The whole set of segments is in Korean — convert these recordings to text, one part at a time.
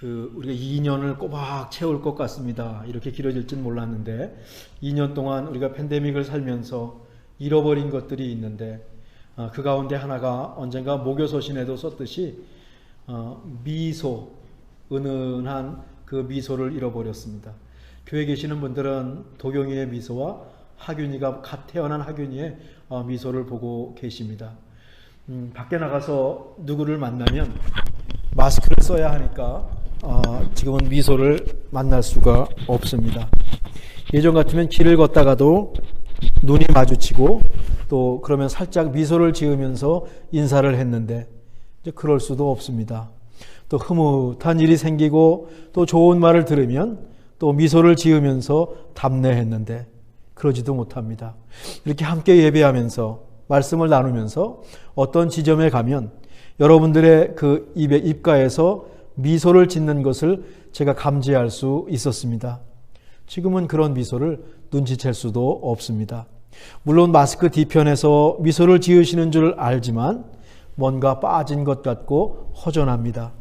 우리가 2년을 꼬박 채울 것 같습니다. 이렇게 길어질 줄 몰랐는데 2년 동안 우리가 팬데믹을 살면서 잃어버린 것들이 있는데 그 가운데 하나가 언젠가 목요서신에도 썼듯이 미소, 은은한 그 미소를 잃어버렸습니다. 교회에 계시는 분들은 도경이의 미소와 하균이가 갓 태어난 하균이의 미소를 보고 계십니다. 밖에 나가서 누구를 만나면 마스크를 써야 하니까 지금은 미소를 만날 수가 없습니다. 예전 같으면 길을 걷다가도 눈이 마주치고 또 그러면 살짝 미소를 지으면서 인사를 했는데 이제 그럴 수도 없습니다. 또 흐뭇한 일이 생기고 또 좋은 말을 들으면 또 미소를 지으면서 답례했는데 그러지도 못합니다. 이렇게 함께 예배하면서 말씀을 나누면서 어떤 지점에 가면 여러분들의 그 입가에서 미소를 짓는 것을 제가 감지할 수 있었습니다. 지금은 그런 미소를 눈치챌 수도 없습니다. 물론 마스크 뒤편에서 미소를 지으시는 줄 알지만 뭔가 빠진 것 같고 허전합니다.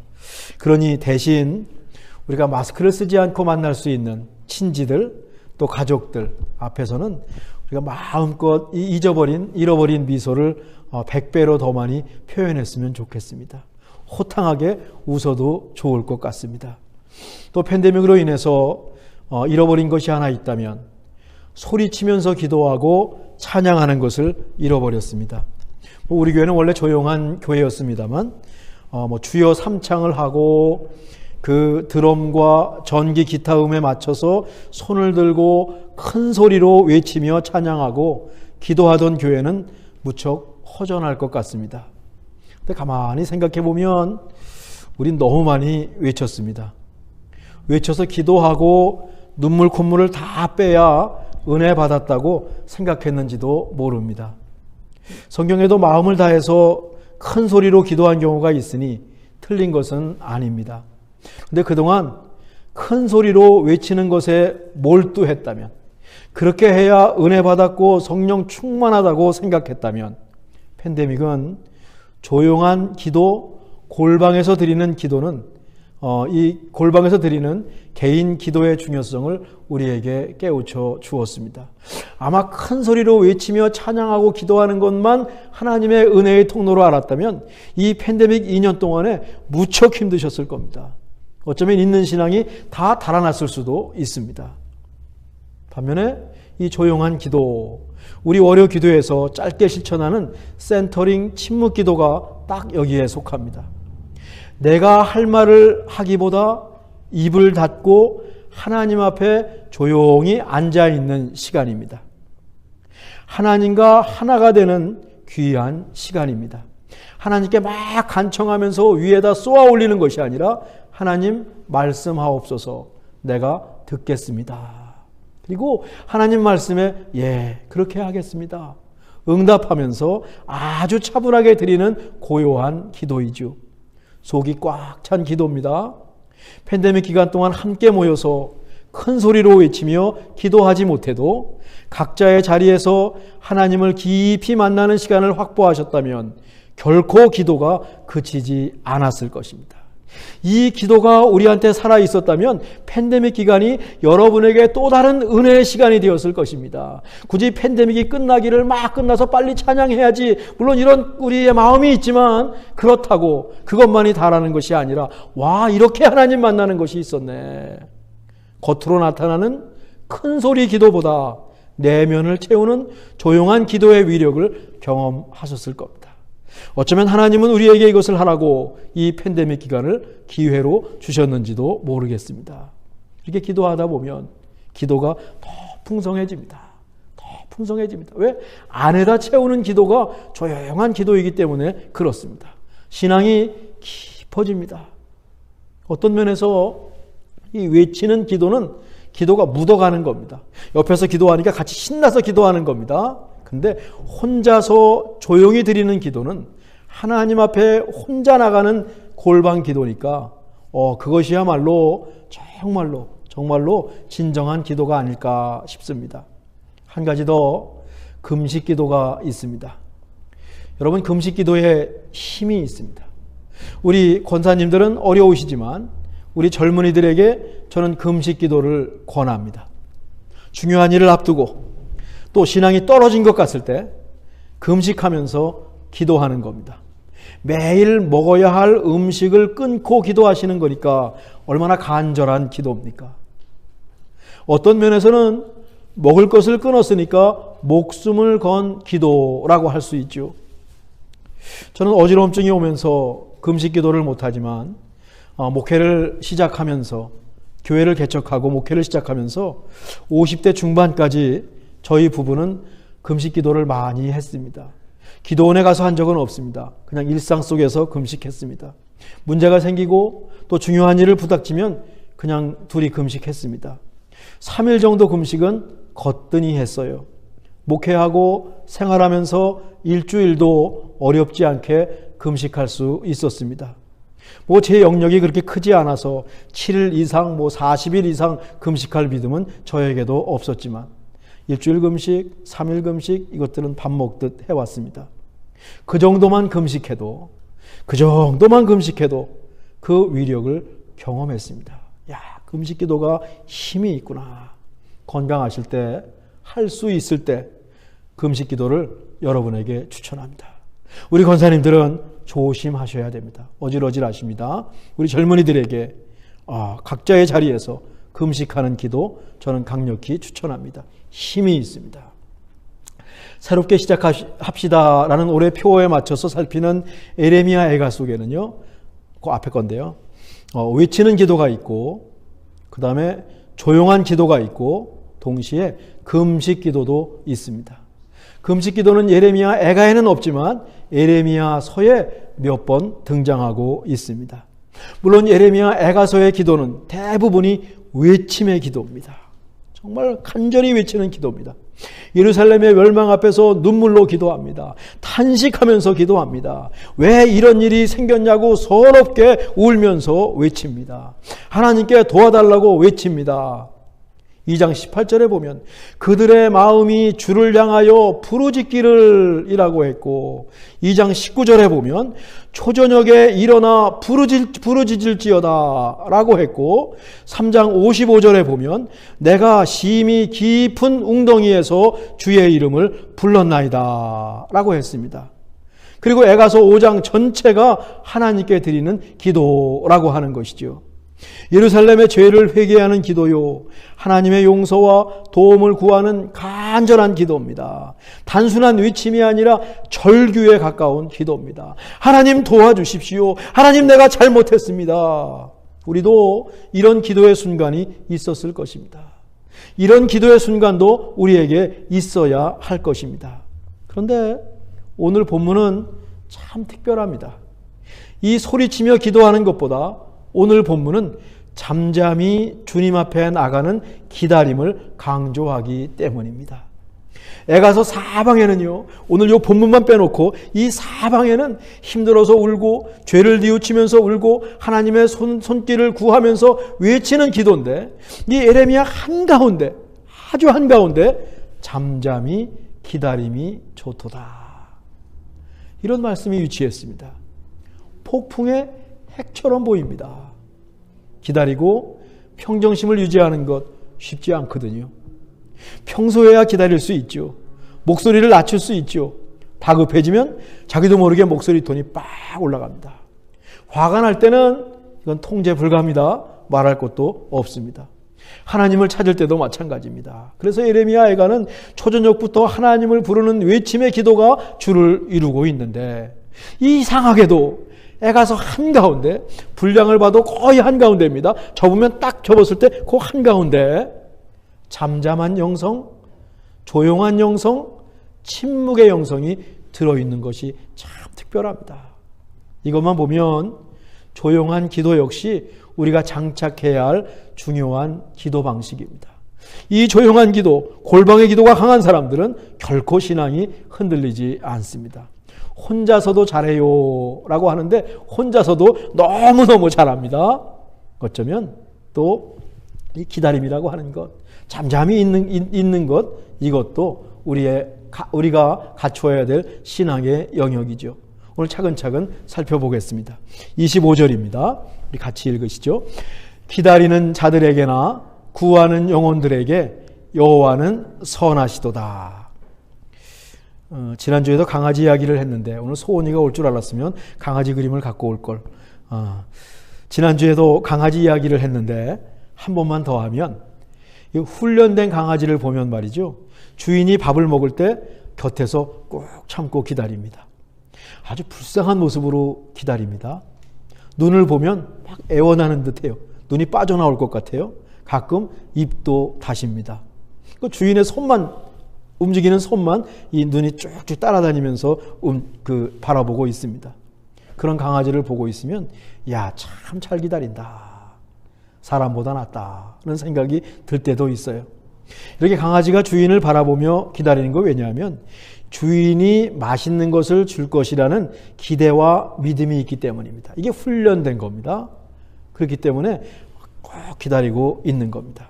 그러니 대신 우리가 마스크를 쓰지 않고 만날 수 있는 친지들 또 가족들 앞에서는 우리가 마음껏 잃어버린 미소를 100배로 더 많이 표현했으면 좋겠습니다. 호탕하게 웃어도 좋을 것 같습니다. 또 팬데믹으로 인해서 잃어버린 것이 하나 있다면 소리치면서 기도하고 찬양하는 것을 잃어버렸습니다. 우리 교회는 원래 조용한 교회였습니다만 주여 삼창을 하고 그 드럼과 전기 기타 음에 맞춰서 손을 들고 큰 소리로 외치며 찬양하고 기도하던 교회는 무척 허전할 것 같습니다. 근데 가만히 생각해 보면 우린 너무 많이 외쳤습니다. 외쳐서 기도하고 눈물 콧물을 다 빼야 은혜 받았다고 생각했는지도 모릅니다. 성경에도 마음을 다해서 큰 소리로 기도한 경우가 있으니 틀린 것은 아닙니다. 근데 그동안 큰 소리로 외치는 것에 몰두했다면, 그렇게 해야 은혜 받았고 성령 충만하다고 생각했다면 팬데믹은 조용한 기도, 골방에서 드리는 기도는 이 골방에서 드리는 개인 기도의 중요성을 우리에게 깨우쳐 주었습니다. 아마 큰 소리로 외치며 찬양하고 기도하는 것만 하나님의 은혜의 통로로 알았다면 이 팬데믹 2년 동안에 무척 힘드셨을 겁니다. 어쩌면 있는 신앙이 다 달아났을 수도 있습니다. 반면에 이 조용한 기도, 우리 월요 기도에서 짧게 실천하는 센터링 침묵 기도가 딱 여기에 속합니다. 내가 할 말을 하기보다 입을 닫고 하나님 앞에 조용히 앉아있는 시간입니다. 하나님과 하나가 되는 귀한 시간입니다. 하나님께 막 간청하면서 위에다 쏘아 올리는 것이 아니라 하나님 말씀하옵소서, 내가 듣겠습니다. 그리고 하나님 말씀에 예, 그렇게 하겠습니다. 응답하면서 아주 차분하게 드리는 고요한 기도이죠. 속이 꽉 찬 기도입니다. 팬데믹 기간 동안 함께 모여서 큰 소리로 외치며 기도하지 못해도 각자의 자리에서 하나님을 깊이 만나는 시간을 확보하셨다면 결코 기도가 그치지 않았을 것입니다. 이 기도가 우리한테 살아있었다면 팬데믹 기간이 여러분에게 또 다른 은혜의 시간이 되었을 것입니다. 굳이 팬데믹이 끝나서 빨리 찬양해야지, 물론 이런 우리의 마음이 있지만 그렇다고 그것만이 다라는 것이 아니라 와, 이렇게 하나님 만나는 것이 있었네. 겉으로 나타나는 큰 소리 기도보다 내면을 채우는 조용한 기도의 위력을 경험하셨을 겁니다. 어쩌면 하나님은 우리에게 이것을 하라고 이 팬데믹 기간을 기회로 주셨는지도 모르겠습니다. 이렇게 기도하다 보면 기도가 더 풍성해집니다. 더 풍성해집니다. 왜? 안에다 채우는 기도가 조용한 기도이기 때문에 그렇습니다. 신앙이 깊어집니다. 어떤 면에서 이 외치는 기도는 기도가 묻어가는 겁니다. 옆에서 기도하니까 같이 신나서 기도하는 겁니다. 근데 혼자서 조용히 드리는 기도는 하나님 앞에 혼자 나가는 골방 기도니까 그것이야말로 정말로 진정한 기도가 아닐까 싶습니다. 한 가지 더, 금식 기도가 있습니다. 여러분, 금식 기도에 힘이 있습니다. 우리 권사님들은 어려우시지만 우리 젊은이들에게 저는 금식 기도를 권합니다. 중요한 일을 앞두고 또 신앙이 떨어진 것 같을 때 금식하면서 기도하는 겁니다. 매일 먹어야 할 음식을 끊고 기도하시는 거니까 얼마나 간절한 기도입니까? 어떤 면에서는 먹을 것을 끊었으니까 목숨을 건 기도라고 할 수 있죠. 저는 어지러움증이 오면서 금식 기도를 못하지만 목회를 시작하면서 교회를 개척하고 목회를 시작하면서 50대 중반까지 저희 부부는 금식 기도를 많이 했습니다. 기도원에 가서 한 적은 없습니다. 그냥 일상 속에서 금식했습니다. 문제가 생기고 또 중요한 일을 부닥치면 그냥 둘이 금식했습니다. 3일 정도 금식은 거뜬히 했어요. 목회하고 생활하면서 일주일도 어렵지 않게 금식할 수 있었습니다. 제 영역이 그렇게 크지 않아서 7일 이상 40일 이상 금식할 믿음은 저에게도 없었지만 일주일 금식, 3일 금식 이것들은 밥 먹듯 해왔습니다. 그 정도만 금식해도 그 위력을 경험했습니다. 금식 기도가 힘이 있구나. 건강하실 때, 할 수 있을 때 금식 기도를 여러분에게 추천합니다. 우리 권사님들은 조심하셔야 됩니다. 어질어질하십니다. 우리 젊은이들에게 각자의 자리에서 금식하는 기도 저는 강력히 추천합니다. 힘이 있습니다. 새롭게 시작합시다라는 올해 표어에 맞춰서 살피는 에레미야 애가 속에는요, 그 앞에 건데요, 외치는 기도가 있고 그 다음에 조용한 기도가 있고 동시에 금식 기도도 있습니다. 금식 기도는 예레미야 애가에는 없지만 예레미야서에 몇 번 등장하고 있습니다. 물론 예레미야 애가서의 기도는 대부분이 외침의 기도입니다. 정말 간절히 외치는 기도입니다. 예루살렘의 멸망 앞에서 눈물로 기도합니다. 탄식하면서 기도합니다. 왜 이런 일이 생겼냐고 서럽게 울면서 외칩니다. 하나님께 도와달라고 외칩니다. 2장 18절에 보면 그들의 마음이 주를 향하여 부르짖기를 이라고 했고, 2장 19절에 보면 초저녁에 일어나 부르짖을지어다 라고 했고, 3장 55절에 보면 내가 심히 깊은 웅덩이에서 주의 이름을 불렀나이다 라고 했습니다. 그리고 에가서 5장 전체가 하나님께 드리는 기도라고 하는 것이죠. 예루살렘의 죄를 회개하는 기도요, 하나님의 용서와 도움을 구하는 간절한 기도입니다. 단순한 외침이 아니라 절규에 가까운 기도입니다. 하나님 도와주십시오. 하나님 내가 잘못했습니다. 우리도 이런 기도의 순간이 있었을 것입니다. 이런 기도의 순간도 우리에게 있어야 할 것입니다. 그런데 오늘 본문은 참 특별합니다. 이 소리치며 기도하는 것보다 오늘 본문은 잠잠히 주님 앞에 나가는 기다림을 강조하기 때문입니다. 에가서 4방에는요, 오늘 이 본문만 빼놓고 이 4방에는 힘들어서 울고 죄를 뉘우치면서 울고 하나님의 손길을 구하면서 외치는 기도인데, 이 예레미야 한가운데, 아주 한가운데 잠잠히 기다림이 좋도다, 이런 말씀이 위치했습니다. 폭풍의 핵처럼 보입니다. 기다리고 평정심을 유지하는 것 쉽지 않거든요. 평소에야 기다릴 수 있죠. 목소리를 낮출 수 있죠. 다급해지면 자기도 모르게 목소리 톤이 빡 올라갑니다. 화가 날 때는 이건 통제 불가합니다. 말할 것도 없습니다. 하나님을 찾을 때도 마찬가지입니다. 그래서 예레미야 애가는 초저녁부터 하나님을 부르는 외침의 기도가 주를 이루고 있는데, 이상하게도 에가서 한가운데, 분량을 봐도 거의 한가운데입니다. 접으면 딱 접었을 때 그 한가운데 잠잠한 영성, 조용한 영성, 침묵의 영성이 들어있는 것이 참 특별합니다. 이것만 보면 조용한 기도 역시 우리가 장착해야 할 중요한 기도 방식입니다. 이 조용한 기도, 골방의 기도가 강한 사람들은 결코 신앙이 흔들리지 않습니다. 혼자서도 잘해요 라고 하는데 혼자서도 너무너무 잘합니다. 어쩌면 또 이 기다림이라고 하는 것, 잠잠히 있는 것, 이것도 우리가 갖추어야 될 신앙의 영역이죠. 오늘 차근차근 살펴보겠습니다. 25절입니다. 우리 같이 읽으시죠. 기다리는 자들에게나 구하는 영혼들에게 여호와는 선하시도다. 지난주에도 강아지 이야기를 했는데 오늘 소원이가 올 줄 알았으면 강아지 그림을 갖고 올 걸. 지난주에도 강아지 이야기를 했는데 한 번만 더 하면, 훈련된 강아지를 보면 말이죠, 주인이 밥을 먹을 때 곁에서 꼭 참고 기다립니다. 아주 불쌍한 모습으로 기다립니다. 눈을 보면 막 애원하는 듯해요. 눈이 빠져나올 것 같아요. 가끔 입도 다십니다. 그 주인의 손만, 움직이는 손만 이 눈이 쭉쭉 따라다니면서 바라보고 있습니다. 그런 강아지를 보고 있으면 야, 참 잘 기다린다. 사람보다 낫다는 생각이 들 때도 있어요. 이렇게 강아지가 주인을 바라보며 기다리는 거 왜냐하면 주인이 맛있는 것을 줄 것이라는 기대와 믿음이 있기 때문입니다. 이게 훈련된 겁니다. 그렇기 때문에 꼭 기다리고 있는 겁니다.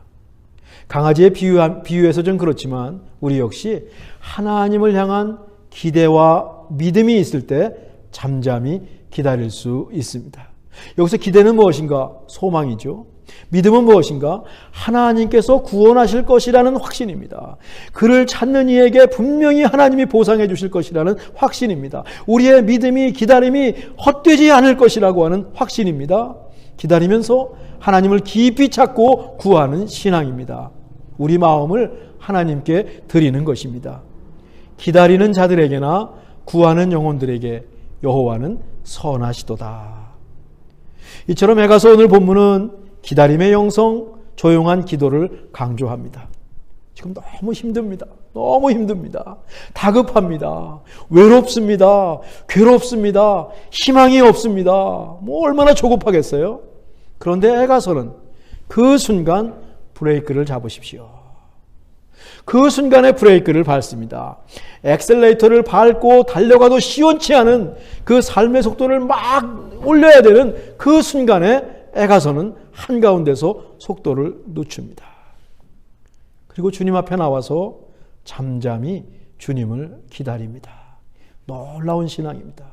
강아지의 비유에서 좀 그렇지만 우리 역시 하나님을 향한 기대와 믿음이 있을 때 잠잠히 기다릴 수 있습니다. 여기서 기대는 무엇인가? 소망이죠. 믿음은 무엇인가? 하나님께서 구원하실 것이라는 확신입니다. 그를 찾는 이에게 분명히 하나님이 보상해 주실 것이라는 확신입니다. 우리의 믿음이, 기다림이 헛되지 않을 것이라고 하는 확신입니다. 기다리면서 하나님을 깊이 찾고 구하는 신앙입니다. 우리 마음을 하나님께 드리는 것입니다. 기다리는 자들에게나 구하는 영혼들에게 여호와는 선하시도다. 이처럼 에가서 오늘 본문은 기다림의 영성, 조용한 기도를 강조합니다. 지금 너무 힘듭니다. 너무 힘듭니다. 다급합니다. 외롭습니다. 괴롭습니다. 희망이 없습니다. 뭐 얼마나 조급하겠어요? 그런데 에가서는 그 순간 브레이크를 잡으십시오. 그 순간에 브레이크를 밟습니다. 엑셀레이터를 밟고 달려가도 시원치 않은 그 삶의 속도를 막 올려야 되는 그 순간에 에가서는 한가운데서 속도를 늦춥니다. 그리고 주님 앞에 나와서 잠잠히 주님을 기다립니다. 놀라운 신앙입니다.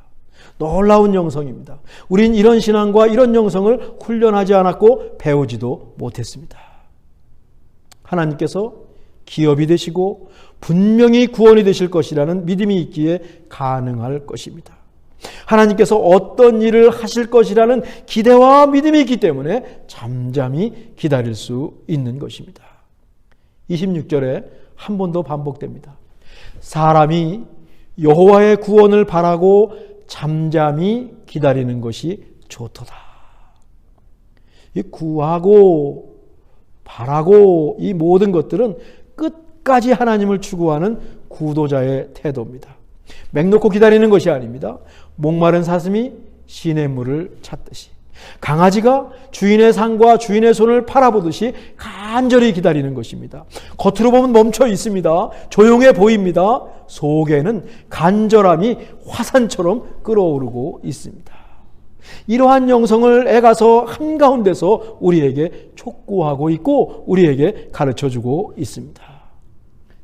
놀라운 영성입니다. 우린 이런 신앙과 이런 영성을 훈련하지 않았고 배우지도 못했습니다. 하나님께서 기업이 되시고 분명히 구원이 되실 것이라는 믿음이 있기에 가능할 것입니다. 하나님께서 어떤 일을 하실 것이라는 기대와 믿음이 있기 때문에 잠잠히 기다릴 수 있는 것입니다. 26절에 한 번 더 반복됩니다. 사람이 여호와의 구원을 바라고 잠잠히 기다리는 것이 좋도다. 이 구하고 바라고 이 모든 것들은 끝까지 하나님을 추구하는 구도자의 태도입니다. 맹놓고 기다리는 것이 아닙니다. 목마른 사슴이 시냇물을 찾듯이, 강아지가 주인의 상과 주인의 손을 바라보듯이 간절히 기다리는 것입니다. 겉으로 보면 멈춰 있습니다. 조용해 보입니다. 속에는 간절함이 화산처럼 끓어오르고 있습니다. 이러한 영성을 에가서 한가운데서 우리에게 촉구하고 있고 우리에게 가르쳐주고 있습니다.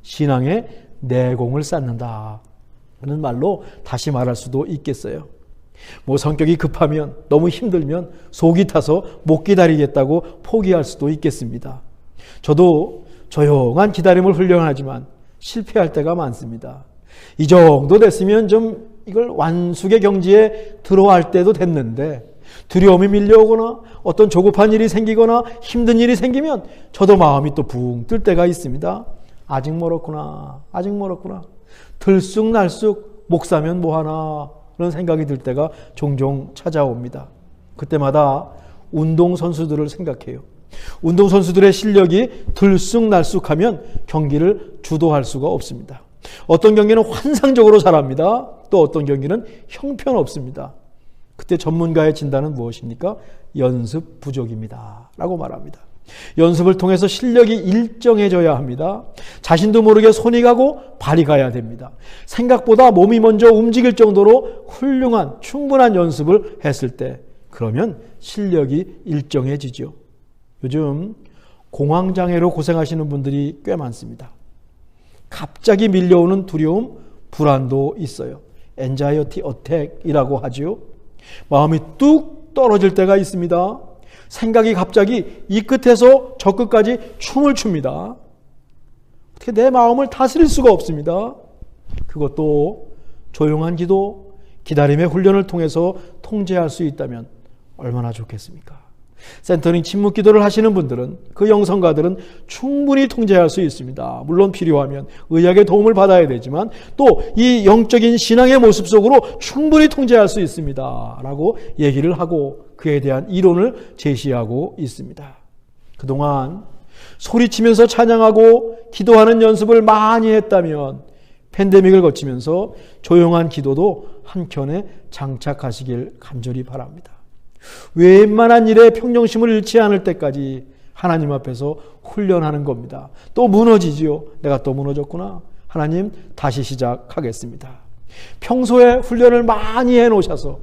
신앙의 내공을 쌓는다 하는 말로 다시 말할 수도 있겠어요. 뭐 성격이 급하면, 너무 힘들면 속이 타서 못 기다리겠다고 포기할 수도 있겠습니다. 저도 조용한 기다림을 훈련하지만 실패할 때가 많습니다. 이 정도 됐으면 좀 이걸 완숙의 경지에 들어갈 때도 됐는데 두려움이 밀려오거나 어떤 조급한 일이 생기거나 힘든 일이 생기면 저도 마음이 또 붕 뜰 때가 있습니다. 아직 멀었구나. 아직 멀었구나. 들쑥날쑥 목사면 뭐하나 그런 생각이 들 때가 종종 찾아옵니다. 그때마다 운동선수들을 생각해요. 운동선수들의 실력이 들쑥날쑥하면 경기를 주도할 수가 없습니다. 어떤 경기는 환상적으로 잘합니다. 또 어떤 경기는 형편없습니다. 그때 전문가의 진단은 무엇입니까? 연습 부족입니다. 라고 말합니다. 연습을 통해서 실력이 일정해져야 합니다. 자신도 모르게 손이 가고 발이 가야 됩니다. 생각보다 몸이 먼저 움직일 정도로 훌륭한 충분한 연습을 했을 때 그러면 실력이 일정해지죠. 요즘 공황장애로 고생하시는 분들이 꽤 많습니다. 갑자기 밀려오는 두려움, 불안도 있어요. 엔자이어티 어택이라고 하지요. 마음이 뚝 떨어질 때가 있습니다. 생각이 갑자기 이 끝에서 저 끝까지 춤을 춥니다. 어떻게 내 마음을 다스릴 수가 없습니다. 그것도 조용한 기도, 기다림의 훈련을 통해서 통제할 수 있다면 얼마나 좋겠습니까? 센터링 침묵 기도를 하시는 분들은, 그 영성가들은 충분히 통제할 수 있습니다. 물론 필요하면 의학의 도움을 받아야 되지만 또 이 영적인 신앙의 모습 속으로 충분히 통제할 수 있습니다 라고 얘기를 하고 그에 대한 이론을 제시하고 있습니다. 그동안 소리치면서 찬양하고 기도하는 연습을 많이 했다면 팬데믹을 거치면서 조용한 기도도 한켠에 장착하시길 간절히 바랍니다. 웬만한 일에 평정심을 잃지 않을 때까지 하나님 앞에서 훈련하는 겁니다. 또 무너지지요. 내가 또 무너졌구나. 하나님 다시 시작하겠습니다. 평소에 훈련을 많이 해놓으셔서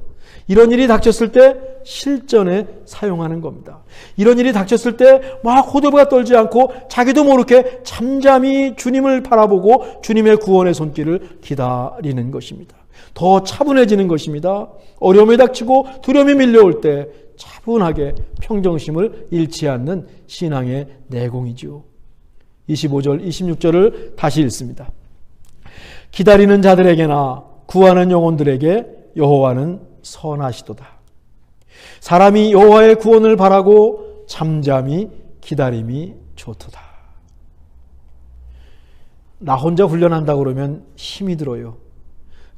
이런 일이 닥쳤을 때 실전에 사용하는 겁니다. 이런 일이 닥쳤을 때 막 호들갑 떨지 않고 자기도 모르게 잠잠히 주님을 바라보고 주님의 구원의 손길을 기다리는 것입니다. 더 차분해지는 것입니다. 어려움이 닥치고 두려움이 밀려올 때 차분하게 평정심을 잃지 않는 신앙의 내공이죠. 25절, 26절을 다시 읽습니다. 기다리는 자들에게나 구하는 영혼들에게 여호와는 선하시도다. 사람이 여호와의 구원을 바라고 잠잠히 기다림이 좋도다. 나 혼자 훈련한다고 그러면 힘이 들어요.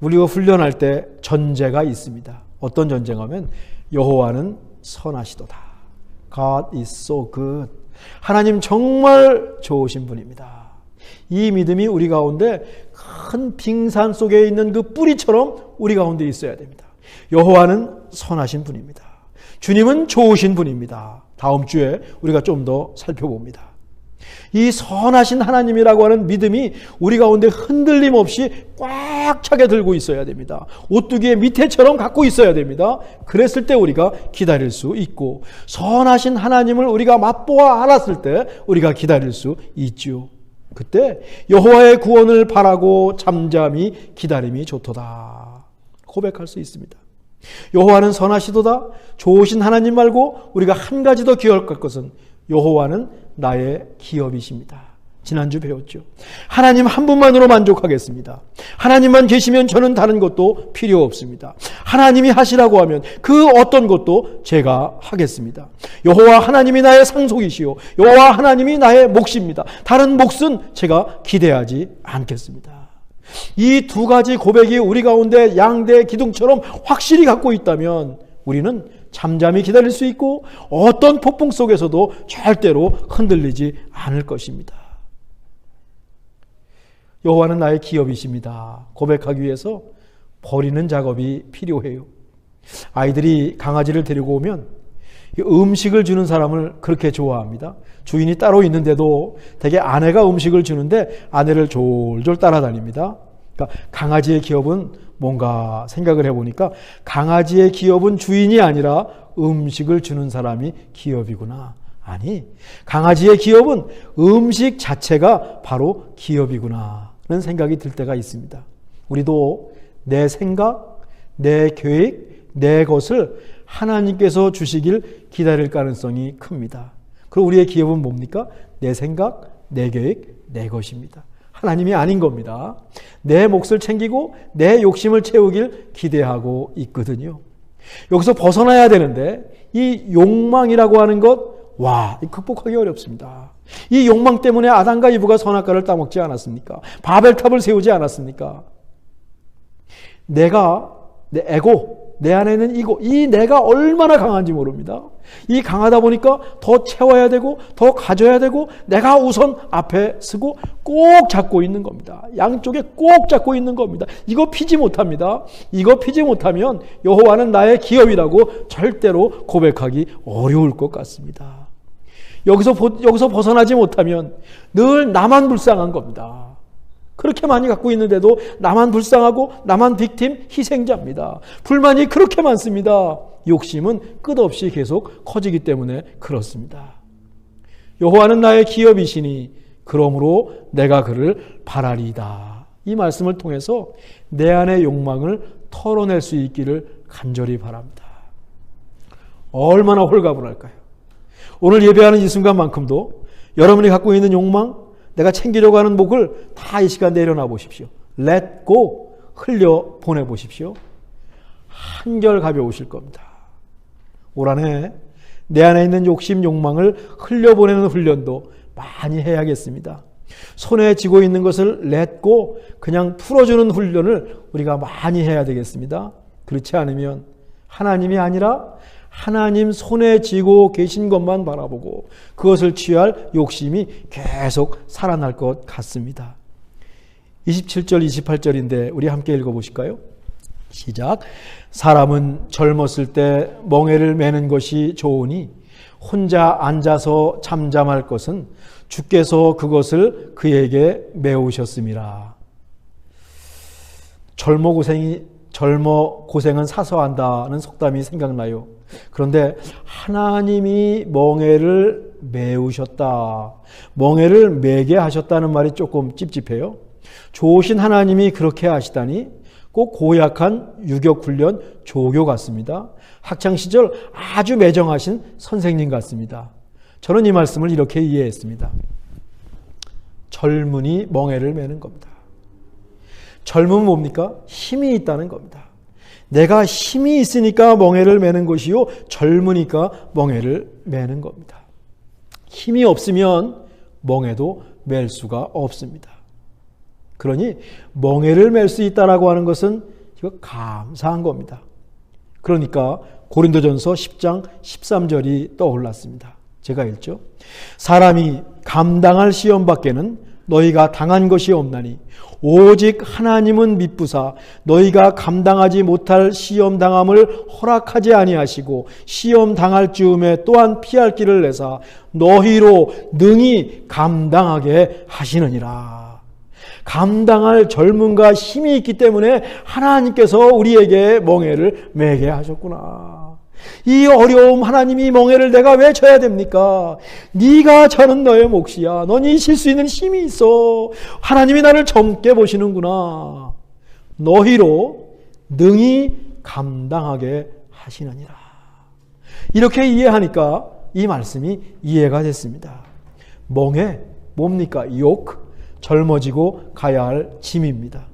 우리가 훈련할 때 전제가 있습니다. 어떤 전제가 하면 여호와는 선하시도다. God is so good. 하나님 정말 좋으신 분입니다. 이 믿음이 우리 가운데 큰 빙산 속에 있는 그 뿌리처럼 우리 가운데 있어야 됩니다. 여호와는 선하신 분입니다. 주님은 좋으신 분입니다. 다음 주에 우리가 좀 더 살펴봅니다. 이 선하신 하나님이라고 하는 믿음이 우리 가운데 흔들림 없이 꽉 차게 들고 있어야 됩니다. 오뚜기의 밑에처럼 갖고 있어야 됩니다. 그랬을 때 우리가 기다릴 수 있고, 선하신 하나님을 우리가 맛보아 알았을 때 우리가 기다릴 수 있죠. 그때 여호와의 구원을 바라고 잠잠히 기다림이 좋도다 고백할 수 있습니다. 여호와는 선하시도다. 좋으신 하나님 말고 우리가 한 가지 더 기억할 것은 여호와는 나의 기업이십니다. 지난주 배웠죠. 하나님 한 분만으로 만족하겠습니다. 하나님만 계시면 저는 다른 것도 필요 없습니다. 하나님이 하시라고 하면 그 어떤 것도 제가 하겠습니다. 여호와 하나님이 나의 상속이시오. 여호와 하나님이 나의 몫입니다. 다른 몫은 제가 기대하지 않겠습니다. 이 두 가지 고백이 우리 가운데 양대 기둥처럼 확실히 갖고 있다면 우리는 잠잠히 기다릴 수 있고 어떤 폭풍 속에서도 절대로 흔들리지 않을 것입니다. 여호와는 나의 기업이십니다. 고백하기 위해서 버리는 작업이 필요해요. 아이들이 강아지를 데리고 오면 음식을 주는 사람을 그렇게 좋아합니다. 주인이 따로 있는데도 되게 아내가 음식을 주는데 아내를 졸졸 따라다닙니다. 그러니까 강아지의 기업은 뭔가 생각을 해보니까 강아지의 기업은 주인이 아니라 음식을 주는 사람이 기업이구나. 아니, 강아지의 기업은 음식 자체가 바로 기업이구나 라는 생각이 들 때가 있습니다. 우리도 내 생각, 내 계획, 내 것을 하나님께서 주시길 기다릴 가능성이 큽니다. 그럼 우리의 기업은 뭡니까? 내 생각, 내 계획, 내 것입니다. 하나님이 아닌 겁니다. 내 몫을 챙기고 내 욕심을 채우길 기대하고 있거든요. 여기서 벗어나야 되는데 이 욕망이라고 하는 것, 극복하기 어렵습니다. 이 욕망 때문에 아담과 이브가 선악과를 따먹지 않았습니까? 바벨탑을 세우지 않았습니까? 내 에고, 내 안에 있는 이 내가 얼마나 강한지 모릅니다. 이 강하다 보니까 더 채워야 되고 더 가져야 되고 내가 우선 앞에 서고 꼭 잡고 있는 겁니다. 양쪽에 꼭 잡고 있는 겁니다. 이거 피지 못합니다. 이거 피지 못하면 여호와는 나의 기업이라고 절대로 고백하기 어려울 것 같습니다. 여기서 벗어나지 못하면 늘 나만 불쌍한 겁니다. 그렇게 많이 갖고 있는데도 나만 불쌍하고 나만 빅팀, 희생자입니다. 불만이 그렇게 많습니다. 욕심은 끝없이 계속 커지기 때문에 그렇습니다. 여호와는 나의 기업이시니 그러므로 내가 그를 바라리이다. 이 말씀을 통해서 내 안의 욕망을 털어낼 수 있기를 간절히 바랍니다. 얼마나 홀가분할까요? 오늘 예배하는 이 순간만큼도 여러분이 갖고 있는 욕망, 내가 챙기려고 하는 목을 다 이 시간 내려놔 보십시오. Let go, 흘려 보내보십시오. 한결 가벼우실 겁니다. 올 한해 내 안에 있는 욕심, 욕망을 흘려보내는 훈련도 많이 해야겠습니다. 손에 쥐고 있는 것을 let go, 그냥 풀어주는 훈련을 우리가 많이 해야 되겠습니다. 그렇지 않으면 하나님이 아니라 하나님 손에 쥐고 계신 것만 바라보고 그것을 취할 욕심이 계속 살아날 것 같습니다. 27절, 28절인데 우리 함께 읽어보실까요? 시작. 사람은 젊었을 때 멍에를 매는 것이 좋으니 혼자 앉아서 잠잠할 것은 주께서 그것을 그에게 메우셨음이라. 젊어 고생은 사서 한다는 속담이 생각나요. 그런데 하나님이 멍에를 메우셨다, 멍에를 매게 하셨다는 말이 조금 찝찝해요. 좋으신 하나님이 그렇게 하시다니 꼭 고약한 유격훈련 조교 같습니다. 학창시절 아주 매정하신 선생님 같습니다. 저는 이 말씀을 이렇게 이해했습니다. 젊은이 멍에를 매는 겁니다. 젊음은 뭡니까? 힘이 있다는 겁니다. 내가 힘이 있으니까 멍에를 매는 것이요, 젊으니까 멍에를 매는 겁니다. 힘이 없으면 멍에도 맬 수가 없습니다. 그러니 멍에를 맬 수 있다라고 하는 것은 이거 감사한 겁니다. 그러니까 고린도전서 10장 13절이 떠올랐습니다. 제가 읽죠. 사람이 감당할 시험 밖에는 너희가 당한 것이 없나니 오직 하나님은 미쁘사 너희가 감당하지 못할 시험 당함을 허락하지 아니하시고 시험 당할 즈음에 또한 피할 길을 내사 너희로 능히 감당하게 하시느니라. 감당할 젊음과 힘이 있기 때문에 하나님께서 우리에게 멍에를 매게 하셨구나. 이 어려움 하나님이 멍에를 내가 왜 져야 됩니까? 네가 저는 너의 몫이야. 너니 쉴 수 있는 힘이 있어. 하나님이 나를 젊게 보시는구나. 너희로 능히 감당하게 하시느니라. 이렇게 이해하니까 이 말씀이 이해가 됐습니다. 멍에 뭡니까? 욕, 젊어지고 가야 할 짐입니다.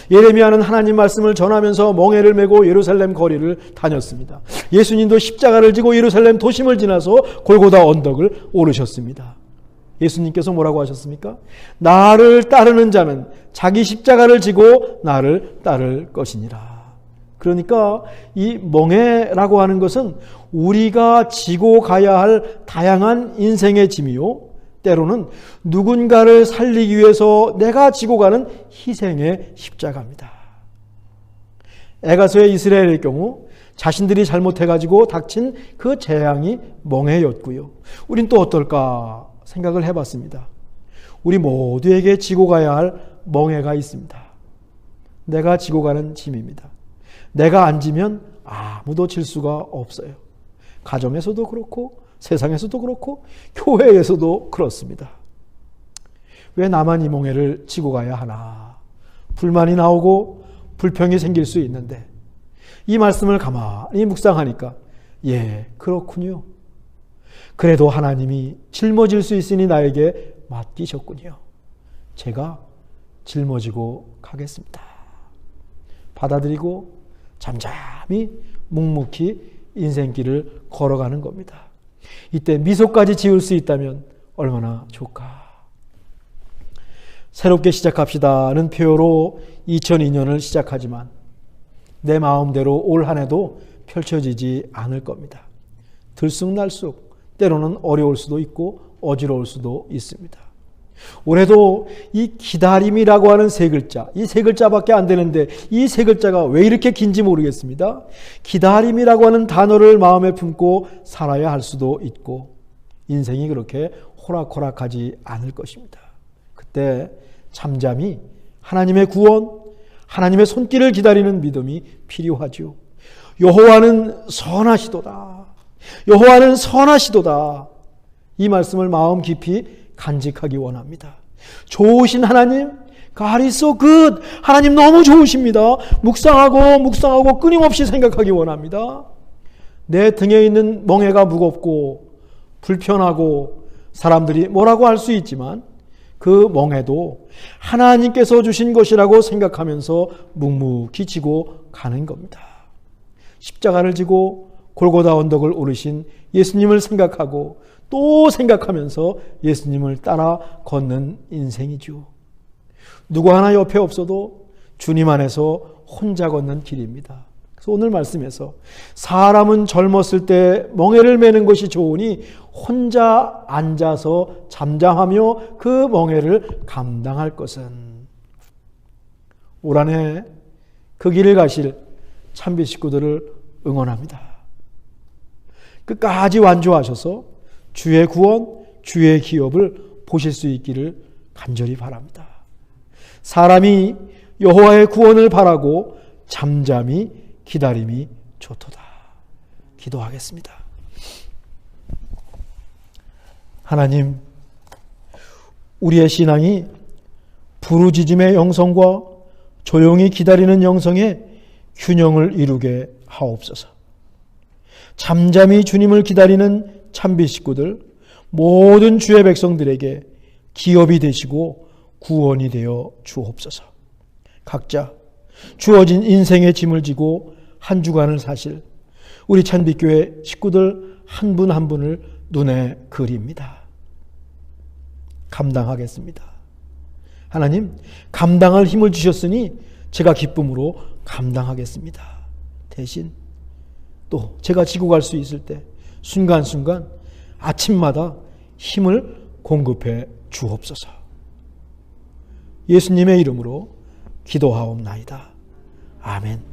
예레미야는 하나님 말씀을 전하면서 멍에를 메고 예루살렘 거리를 다녔습니다. 예수님도 십자가를 지고 예루살렘 도심을 지나서 골고다 언덕을 오르셨습니다. 예수님께서 뭐라고 하셨습니까? 나를 따르는 자는 자기 십자가를 지고 나를 따를 것이니라. 그러니까 이 멍에라고 하는 것은 우리가 지고 가야 할 다양한 인생의 짐이요, 때로는 누군가를 살리기 위해서 내가 지고 가는 희생의 십자가입니다. 애가서의 이스라엘의 경우 자신들이 잘못해가지고 닥친 그 재앙이 멍에였고요. 우린 또 어떨까 생각을 해봤습니다. 우리 모두에게 지고 가야 할 멍에가 있습니다. 내가 지고 가는 짐입니다. 내가 안 지면 아무도 질 수가 없어요. 가정에서도 그렇고 세상에서도 그렇고 교회에서도 그렇습니다. 왜 나만 이 멍에를 지고 가야 하나? 불만이 나오고 불평이 생길 수 있는데 이 말씀을 가만히 묵상하니까 그렇군요. 그래도 하나님이 짊어질 수 있으니 나에게 맡기셨군요. 제가 짊어지고 가겠습니다. 받아들이고 잠잠히 묵묵히 인생길을 걸어가는 겁니다. 이때 미소까지 지을 수 있다면 얼마나 좋을까. 새롭게 시작합시다는 표어로 2002년을 시작하지만 내 마음대로 올 한 해도 펼쳐지지 않을 겁니다. 들쑥날쑥, 때로는 어려울 수도 있고 어지러울 수도 있습니다. 올해도 이 기다림이라고 하는 세 글자, 이 세 글자밖에 안 되는데 이 세 글자가 왜 이렇게 긴지 모르겠습니다. 기다림이라고 하는 단어를 마음에 품고 살아야 할 수도 있고 인생이 그렇게 호락호락하지 않을 것입니다. 그때 잠잠히 하나님의 구원, 하나님의 손길을 기다리는 믿음이 필요하죠. 여호와는 선하시도다. 여호와는 선하시도다. 이 말씀을 마음 깊이 간직하기 원합니다. 좋으신 하나님, God is so good. 하나님 너무 좋으십니다. 묵상하고 끊임없이 생각하기 원합니다. 내 등에 있는 멍에가 무겁고 불편하고 사람들이 뭐라고 할 수 있지만 그 멍에도 하나님께서 주신 것이라고 생각하면서 묵묵히 지고 가는 겁니다. 십자가를 지고 골고다 언덕을 오르신 예수님을 생각하고 또 생각하면서 예수님을 따라 걷는 인생이죠. 누구 하나 옆에 없어도 주님 안에서 혼자 걷는 길입니다. 그래서 오늘 말씀에서 사람은 젊었을 때 멍에를 매는 것이 좋으니 혼자 앉아서 잠잠하며 그 멍에를 감당할 것은, 올 한해 그 길을 가실 참비 식구들을 응원합니다. 끝까지 완주하셔서 주의 구원, 주의 기업을 보실 수 있기를 간절히 바랍니다. 사람이 여호와의 구원을 바라고 잠잠히 기다림이 좋도다. 기도하겠습니다. 하나님, 우리의 신앙이 부르짖음의 영성과 조용히 기다리는 영성의 균형을 이루게 하옵소서. 잠잠히 주님을 기다리는 참비 식구들, 모든 주의 백성들에게 기업이 되시고 구원이 되어 주옵소서. 각자 주어진 인생의 짐을 지고 한 주간을 사실 우리 찬빛교회 식구들 한 분 한 분을 눈에 그립니다. 감당하겠습니다. 하나님, 감당할 힘을 주셨으니 제가 기쁨으로 감당하겠습니다. 대신 또 제가 지고 갈 수 있을 때 순간순간 아침마다 힘을 공급해 주옵소서. 예수님의 이름으로 기도하옵나이다. 아멘.